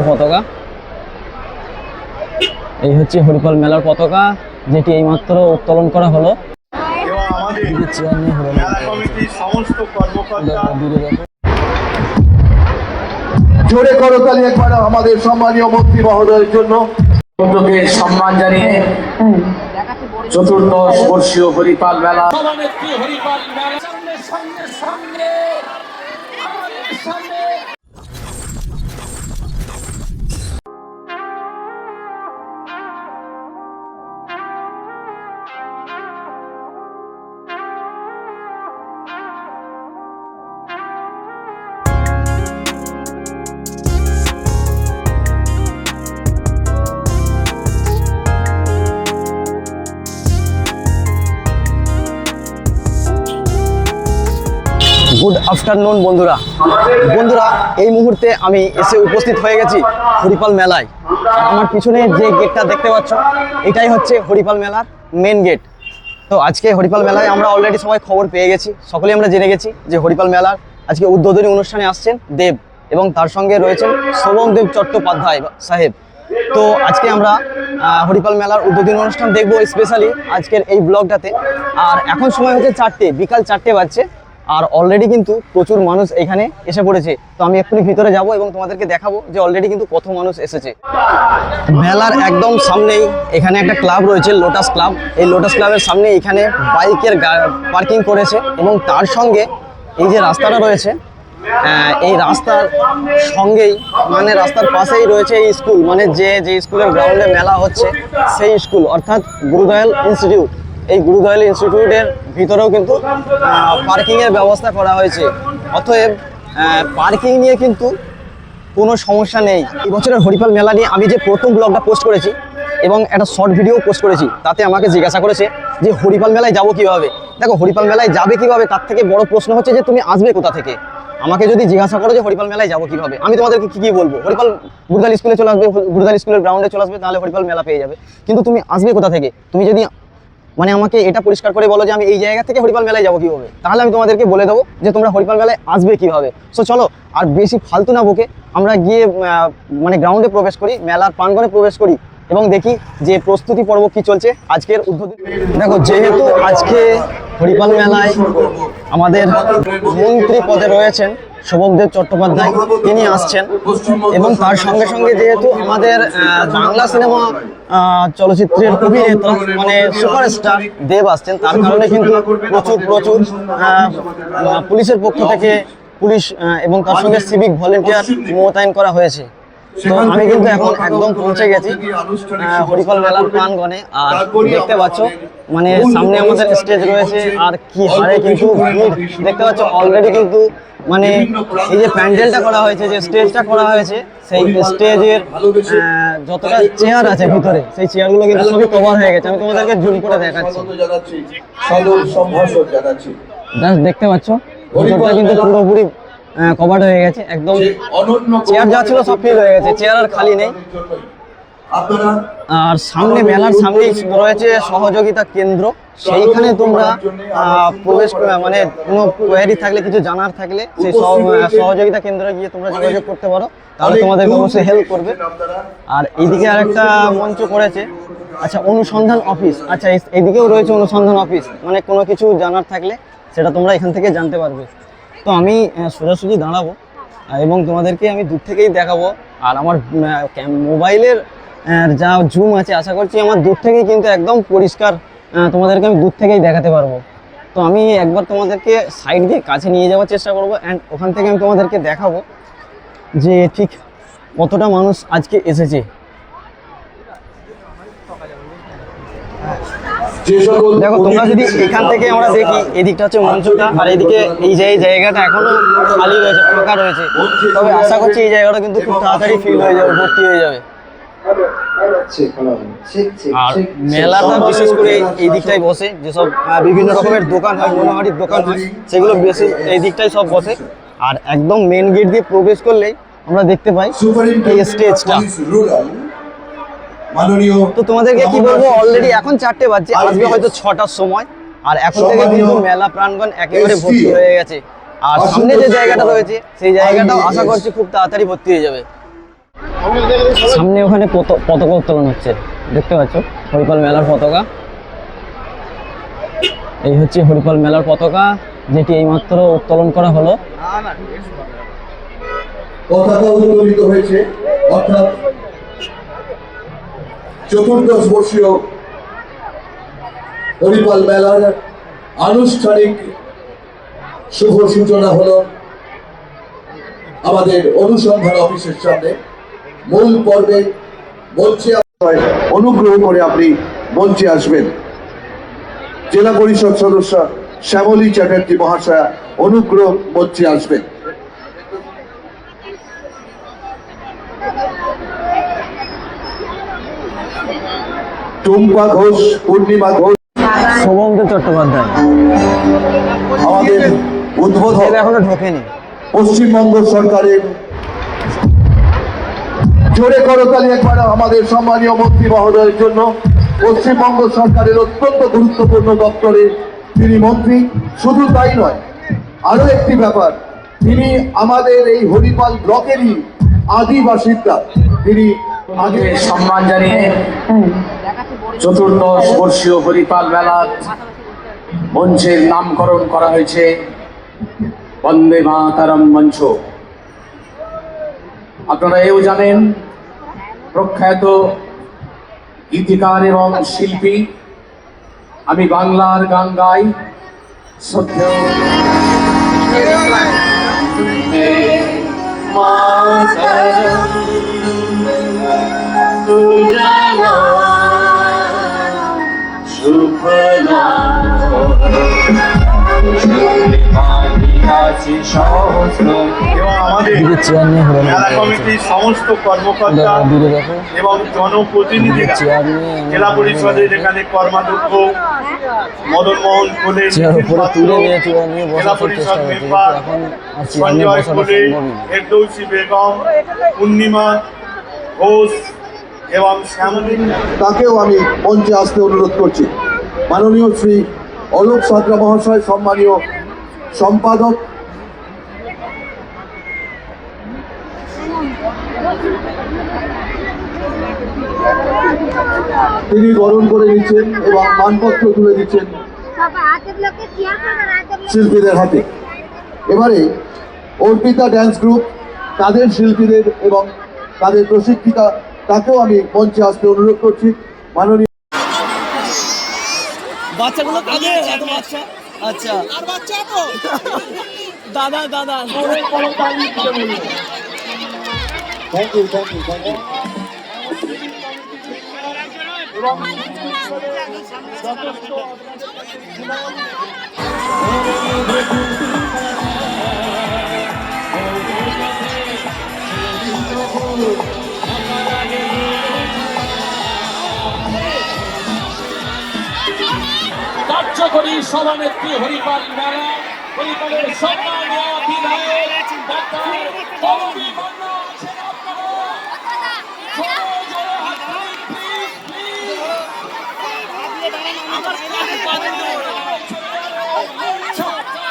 মেলার পতাকা। এই হচ্ছে হরিপাল মেলার পতাকা, যেটি এইমাত্র উত্তোলন করা হলো। জোরে করতালি একবার আমাদের সম্মানীয় মন্ত্রী মহোদয়ের জন্য। সম্মান জানিয়ে চতুর্দশ বর্ষীয় হরিপাল মেলা গুড আফটারনুন বন্ধুরা। এই মুহূর্তে আমি এসে উপস্থিত হয়ে গেছি হরিপাল মেলায়। আমার পিছনে যে গেটটা দেখতে পাচ্ছ, এটাই হচ্ছে হরিপাল মেলার মেন গেট। তো আজকে হরিপাল মেলায় আমরা অলরেডি সবাই খবর পেয়ে গেছি, সকলেই আমরা জেনে গেছি যে হরিপাল মেলার আজকে উদ্বোধনী অনুষ্ঠানে আসছেন দেব, এবং তার সঙ্গে রয়েছেন শোভনদেব চট্টোপাধ্যায় সাহেব। তো আজকে আমরা হরিপাল মেলার উদ্বোধনী অনুষ্ঠান দেখবো স্পেশালি আজকের এই ব্লগটাতে। আর এখন সময় হচ্ছে 4টে, বিকাল 4টে বাজছে, আর অলরেডি কিন্তু প্রচুর মানুষ এখানে এসে পড়েছে। তো আমি এক্ষুনি ভিতরে যাব এবং তোমাদেরকে দেখাবো যে অলরেডি কিন্তু কত মানুষ এসেছে। মেলার একদম সামনেই এখানে একটা ক্লাব রয়েছে, লোটাস ক্লাব। এই লোটাস ক্লাবের সামনে এখানে বাইকের পার্কিং করেছে, এবং তার সঙ্গে এই যে রাস্তাটা রয়েছে, এই রাস্তার সঙ্গেই মানে রাস্তার পাশেই রয়েছে এই স্কুল, মানে যে স্কুলের গ্রাউন্ডে মেলা হচ্ছে সেই স্কুল, অর্থাৎ গুরুদয়াল ইনস্টিটিউট। এই গুরুদয়াল ইনস্টিটিউটের ভিতরেও কিন্তু পার্কিংয়ের ব্যবস্থা করা হয়েছে। অতএব পার্কিং নিয়ে কিন্তু কোনো সমস্যা নেই। এই বছরের হরিপাল মেলা নিয়ে আমি যে প্রথম ব্লগটা পোস্ট করেছি এবং একটা শর্ট ভিডিও পোস্ট করেছি, তাতে আমাকে জিজ্ঞাসা করেছে যে হরিপাল মেলায় যাবো কীভাবে। দেখো, হরিপাল মেলায় যাবে কীভাবে, তার থেকে বড় প্রশ্ন হচ্ছে যে তুমি আসবে কোথা থেকে। আমাকে যদি জিজ্ঞাসা করো যে হরিপাল মেলায় যাবো কীভাবে, আমি তোমাদেরকে কী বলবো? গুরুদয়াল স্কুলে চলে আসবে, গুরুদয়াল স্কুলের গ্রাউন্ডে চলে আসবে, তাহলে হরিপাল মেলা পেয়ে যাবে। কিন্তু তুমি আসবে কোথা থেকে? তুমি যদি মানে আমাকে এটা পরিষ্কার করে বলো যে আমি এই জায়গা থেকে হরিপাল মেলায় যাবো কীভাবে, তাহলে আমি তোমাদেরকে বলে দেবো যে তোমরা হরিপাল মেলায় আসবে কীভাবে। সো চলো আর বেশি ফালতু না বকে আমরা গিয়ে মানে গ্রাউন্ডে প্রবেশ করি, মেলার প্রাঙ্গণে প্রবেশ করি, এবং দেখি যে প্রস্তুতি পর্ব কী চলছে আজকের উদ্বোধন। দেখো, যেহেতু আজকে হরিপাল মেলায় আমাদের মন্ত্রী পদে রয়েছেন শোভনদেব চট্টোপাধ্যায়, তিনি আসছেন, এবং তার সঙ্গে সঙ্গে যেহেতু আমাদের বাংলা সিনেমা চলচ্চিত্রের অভিনেতা মানে সুপারস্টার দেব আসছেন, তার কারণে কিন্তু প্রচুর পুলিশের পক্ষ থেকে পুলিশ এবং তার সঙ্গে সিভিক ভলেন্টিয়ার মোতায়েন করা হয়েছে। তো আমি কিন্তু এখন একদম পৌঁছে গেছি হরিপাল মেলার প্রাঙ্গণে। আর দেখতে পাচ্ছ মানে সামনে আমাদের স্টেজ রয়েছে, আর কি হারে কিন্তু ভিড় দেখতে পাচ্ছ। অলরেডি কিন্তু মানে এই যে প্যান্ডেলটা করা হয়েছে, যে স্টেজটা করা হয়েছে, সেই স্টেজের যতটা চেয়ার আছে ভিতরে, সেই চেয়ারগুলো কিন্তু সবই কভার হয়ে গেছে। আমি তোমাদেরকে জুম করে দেখাচ্ছি, দেখতে পাচ্ছ ভিতরটা কিন্তু পুরোপুরি কভার হয়ে গেছে একদম। চেয়ার যা ছিল সব ফিল হয়ে গেছে, চেয়ার আর খালি নেই। আর সামনে মেলার সামনে রয়েছে সহযোগিতা কেন্দ্র, সেইখানে তোমরা প্রবেশ মানে কোনো কোয়ারি থাকলে, কিছু জানার থাকলে সেই সহযোগিতা কেন্দ্রে গিয়ে তোমরা যোগাযোগ করতে পারো, তাহলে তোমাদেরকে অবশ্যই হেল্প করবে। আর এইদিকে আর একটা মঞ্চ করেছে, আচ্ছা অনুসন্ধান অফিস, আচ্ছা এইদিকেও রয়েছে অনুসন্ধান অফিস, মানে কোনো কিছু জানার থাকলে সেটা তোমরা এখান থেকে জানতে পারবে। তো আমি সোজাসুজি দাঁড়াবো এবং তোমাদেরকে আমি দূর থেকেই দেখাবো। আর আমার মোবাইলের যা জুম আছে, আশা করছি আমার দূর থেকেই কিন্তু একদম পরিষ্কার তোমাদেরকে আমি দূর থেকেই দেখাতে পারবো। তো আমি একবার তোমাদেরকে সাইড দিয়ে কাছে নিয়ে যাওয়ার চেষ্টা করবো, অ্যান্ড ওখান থেকে আমি তোমাদেরকে দেখাবো যে ঠিক কতটা মানুষ আজকে এসেছে। দেখো, তোমরা যদি এখান থেকে আমরা দেখি, এদিকটা হচ্ছে মঞ্চটা, আর এদিকে এই যে জায়গাটা এখনো খালি রয়েছে, ফাঁকা রয়েছে। তবে আশা করছি এই জায়গাটা কিন্তু খুব তাড়াতাড়ি ফিল হয়ে যাবে, ভর্তি হয়ে যাবে। আর মেলাটা বিশেষ করে এই দিকটাই বসে, যেসব বিভিন্ন রকমের দোকান হয়, মনোহারির দোকান হয়, সেগুলো বেশি এই দিকটাই সব বসে। আর একদম মেন গেট দিয়ে প্রবেশ করলেই আমরা দেখতে পাই এই স্টেজটা। তো তোমাদেরকে কি বলবো, অলরেডি এখন 4টে বাজছে, আসবে হয়তো 6টার সময়। আর এখন থেকে কিন্তু মেলা প্রাঙ্গণ একেবারে ভর্তি হয়ে গেছে। আর সামনে যে জায়গাটা রয়েছে সেই জায়গাটাও আশা করছি খুব তাড়াতাড়ি ভর্তি হয়ে যাবে। সামনে ওখানে পতাকা উত্তোলন হচ্ছে, দেখতে পাচ্ছ হরিপাল মেলার পতাকা। এই হচ্ছে হরিপাল মেলার পতাকা, যেটি এইমাত্র উত্তোলন করা হলো। পতাকা উত্তোলিত হয়েছে, অর্থাৎ 14শ বর্ষীয় হরিপাল মেলার আনুষ্ঠানিক শুভ সূচনা হলো আমাদের অনুসন্ধান অফিসের সামনে। মূল পর্বে মঞ্চে অনুগ্রহ করে আপনি মঞ্চে আসবেন। জেলা পরিষদ সদস্য শ্যামলী চ্যাটার্জি মহাশয়া অনুগ্রহ মঞ্চে আসবেন। টুম্পা ঘোষ, পূর্ণিমা ঘোষ, শোভনদেব চট্টোপাধ্যায় আমাদের উদ্বোধক এখনো ঢোকেনি। পশ্চিমবঙ্গ সরকারের, জোরে করতালি একবার আমাদের সম্মানীয় মন্ত্রী মহোদয়ের জন্য। পশ্চিমবঙ্গ সরকারের অত্যন্ত গুরুত্বপূর্ণ দপ্তরে তিনি মন্ত্রী। শুধু তাই নয়, আরো একটি ব্যাপার, তিনি আমাদের এই হরিপাল ব্লকেরই আদি বাসিন্দা। তিনি আগে সম্মান জানিয়ে 14শ বর্ষীয় হরিপাল মেলার মঞ্চের নামকরণ করা হয়েছে বন্দে মাতারম মঞ্চ। আপনারা এও জানেন, প্রখ্যাত গীতিকার এবং শিল্পী, আমি বাংলার গান গাই, শ্রদ্ধেয় এবং আমাদের মেলা কমিটির সমস্ত কর্মকর্তা এবং জনপ্রতিনিধিরা, জেলা পরিষদের এখানে কর্মাধ্যক্ষ মদন মোহন কোলে, জেলা পরিষদ মেম্বার সঞ্জয় কোলে, ফেরদৌসী বেগম, পূর্ণিমা ঘোষ এবং শ্যামলী, তাকেও আমি মঞ্চে আসতে অনুরোধ করছি। মাননীয় শ্রী অলোক সাঁতরা মহাশয়, সম্মানীয় সম্পাদক, তিনি বরণ করে নিচ্ছেন এবং মানপত্র তুলে দিচ্ছেন শিল্পীদের হাতে। এবারে অর্পিতা ড্যান্স গ্রুপ, তাদের শিল্পীদের এবং তাদের প্রশিক্ষিতা, তাকেও আমি মঞ্চে আসতে অনুরোধ করছি। মাননীয় বাচ্চাগুলো কাঁদে, এত বাচ্চা। আচ্ছা, আর বাচ্চা তো দাদা দাদা thank you, thank you, thank you. কার্যকরী সভানেত্রী হরিপাল মেলা, হরিপালের সম্মানীয় বিধায়ক ডাক্তার তরুণী মান্না আছেন আপনারা। জোরে জোরে হাততালি, প্লিজ, প্লিজ। আমার কাছে বাজে না, চলে গেল। ছক্কা।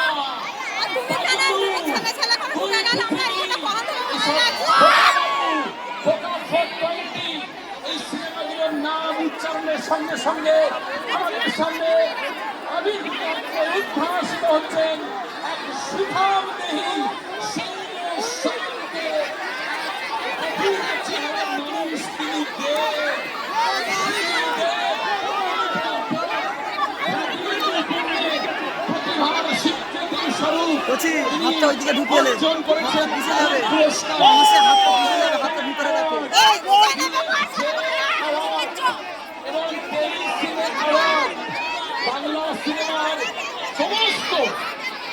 এই সিনেমাগুলোর নাম উচ্চারণের সঙ্গে সঙ্গে আমাদের সামনে উদ্ভাসিত হচ্ছেন এক সুঠাম দেহী মানুষ। তিনি প্রতিভার স্বীকৃতি স্বরূপ অর্জন করেছেন এবং বাংলা সিনেমার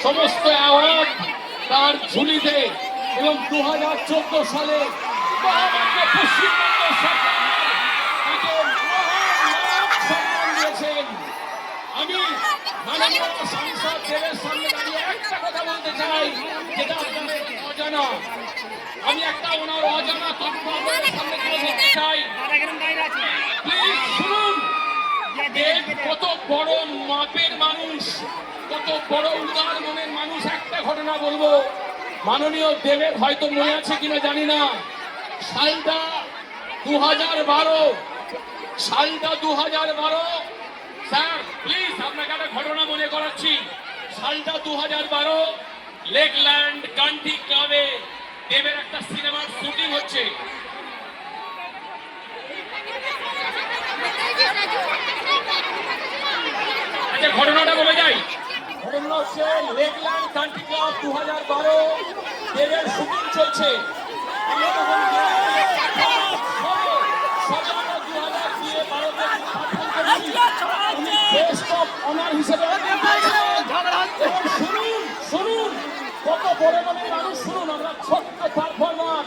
সমস্ত অ্যাওয়ার্ড তার ঝুলিতে। এবং 2014 সালে মহামান্য পশ্চিমবঙ্গ সরকার তাকে মহান সম্মান দিয়েছেন। আমি মাননীয় সাংসদ দেবের সামনে দাঁড়িয়ে একটা কথা বলতে চাই, যেটা আপনাদের অজানা। আমি একটা ওনার অজানা তথ্য আপনাদের সামনে তুলে ধরতে চাই। প্লিজ শুনুন, দেব কত বড় মাপের মানুষ, কত বড় উদার মনের মানুষ। একটা ঘটনা বলবো, মাননীয় দেবের হয়তো মনে আছে কিনা জানি না, সালটা 2012, সালটা 2012। স্যার প্লিজ আপনাকে একটা ঘটনা মনে করাচ্ছি। সালটা 2012, লেকল্যান্ড কান্ট্রি ক্লাবে দেবের একটা সিনেমার শুটিং হচ্ছে। আচ্ছা ঘটনাটা বলে যাই। ঘটনা হচ্ছে লেকল্যান্ড কান্ট্রি ক্লাব 2012 দেবের শুটিং চলছে। আমরা তখন শুনুন কত বড় মানের মানুষ, শুনুন আমরা ছোট্ট পারফরমার।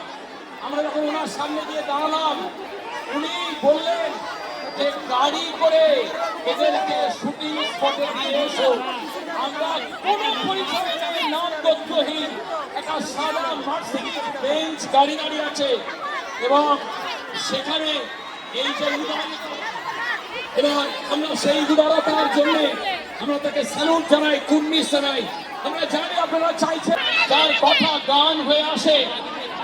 আমরা যখন ওনার সামনে গিয়ে দাঁড়ালাম, উনি বললেন যে গাড়ি করে এদেরকে শুটিং স্পটে দিয়ে এসো। আমরা কোনো পরিচয় নেই, নাম তথ্যহীন একটা সাদা মার্সিডিজ বেঞ্চ গাড়ি দাঁড়িয়ে আছে এবং সেখানে এই যে এবার আমরা সেই উদারতার জন্য আমরা তাকে স্যালুট জানাই, কুর্নিশ জানাই। আমরা জানি আপনারা চাইছেন যার কথা গান হয়ে আসে,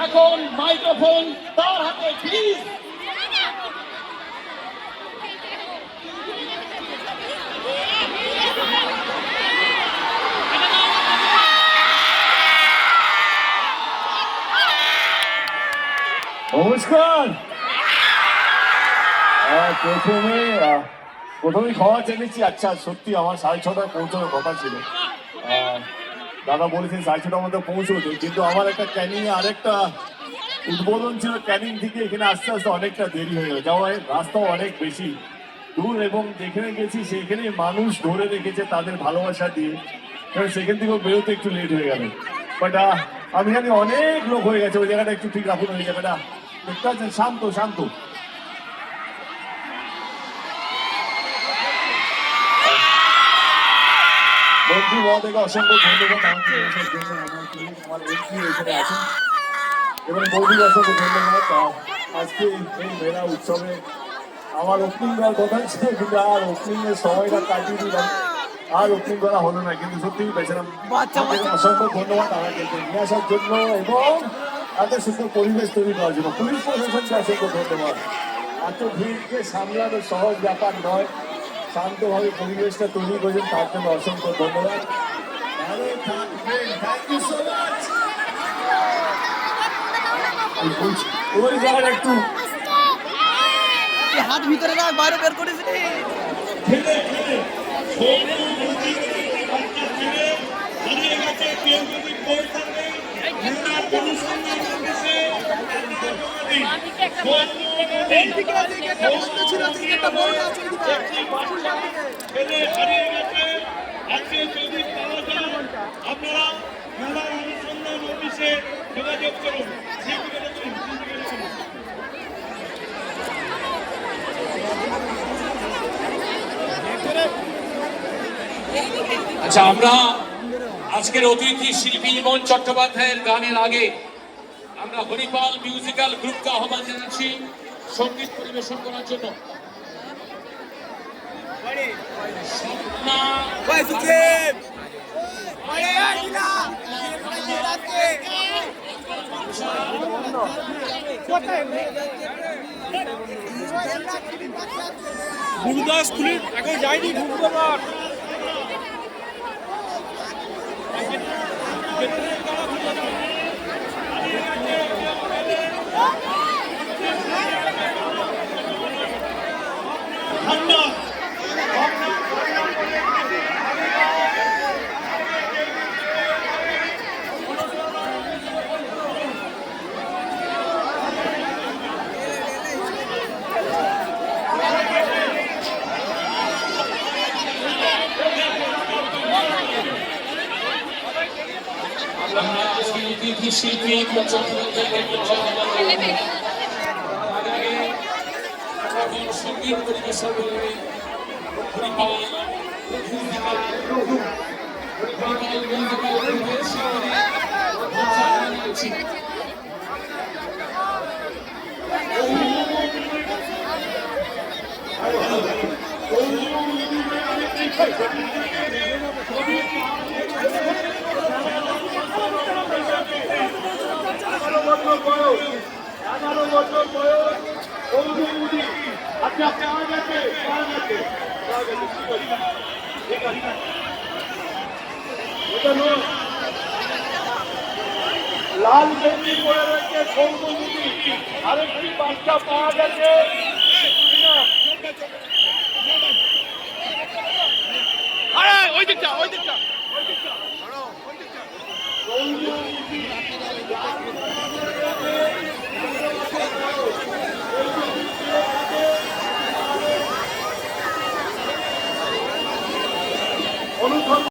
এখন মাইক্রোফোন তার হাতে, প্লিজ। নমস্কার। প্রথমেই খাওয়া জেনেছি। আচ্ছা সত্যি আমার 6:30 পৌঁছানোর কথা ছিল। দাদা বলেছেন 6:30টার মধ্যে পৌঁছতে, কিন্তু আমার একটা ক্যানিং এ আরেকটা উদ্বোধন ছিল। ক্যানিং থেকে এখানে আস্তে আস্তে অনেকটা দেরি হয়ে গেল। যাওয়ার রাস্তাও অনেক বেশি দূর এবং যেখানে গেছি সেখানে মানুষ ধরে রেখেছে তাদের ভালোবাসা দিয়ে, সেখান থেকেও বেরোতে একটু লেট হয়ে গেল। বাট আমি জানি অনেক লোক হয়ে গেছে। ওই জায়গাটা একটু ঠিক রাখুন। ওই জায়গাটা দেখতে পাচ্ছেন শান্ত শান্ত। মন্ত্রী মহোদয়কে অসংখ্য ধন্যবাদ আমাকে আসার জন্য। আমার এমপি এখানে আছেন এবং বৌদিকে অসংখ্য ধন্যবাদ। আজকে এই মেলা উৎসবে আমার ওপেনিং দেওয়ার কথা ছিল, কিন্তু আর ওপেনিং এর সময়টা কাটিয়ে দিলাম, আর ওপেনিং করা হলো না। কিন্তু সত্যিই বেচারাম অসংখ্য ধন্যবাদ আমাকে নিয়ে আসার জন্য এবং এত সুন্দর পরিবেশ তৈরি করার জন্য। পুলিশ প্রশাসনকে অসংখ্য ধন্যবাদ। এত ভিড়কে সামলানো সহজ ব্যাপার নয়, শান্তভাবে পরিবেশটা তৈরি করেছেন তার জন্য অসংখ্য ধন্যবাদ। ওই জায়গাটা একটু হাত ভিতরে রাখ, বাইরে বের করেছি। আপনারা মেলা অনুসন্ধান অফিসে যোগাযোগ করুন। আচ্ছা আমরা আজকের অতিথি শিল্পী ইমন চট্টোপাধ্যায়ের গানের আগে আমরা হরিপাল মিউজিক্যাল গ্রুপকে আহ্বান জানাচ্ছি সঙ্গীত পরিবেশন করার জন্য। গুরুদাস খুলির এখন যায়নি ঢুকবার অতিথি শিল্পী ইমন চট্টোপাধ্যায়কে সঙ্গীত পরিবেশন করবে হরিপাল মিউজিক্যাল গ্রুপের শিল্পী। 11 বছর বয়স কৌমুদি। আচ্ছা পাওয়া গেছে পাওয়া গেছে পাওয়া গেছে, ঠিক আছে এটা নোট। লাল গেঞ্জি পরে রয়েছে কৌমুদি, আরেকটি বাচ্চা পাওয়া গেছে কিনা?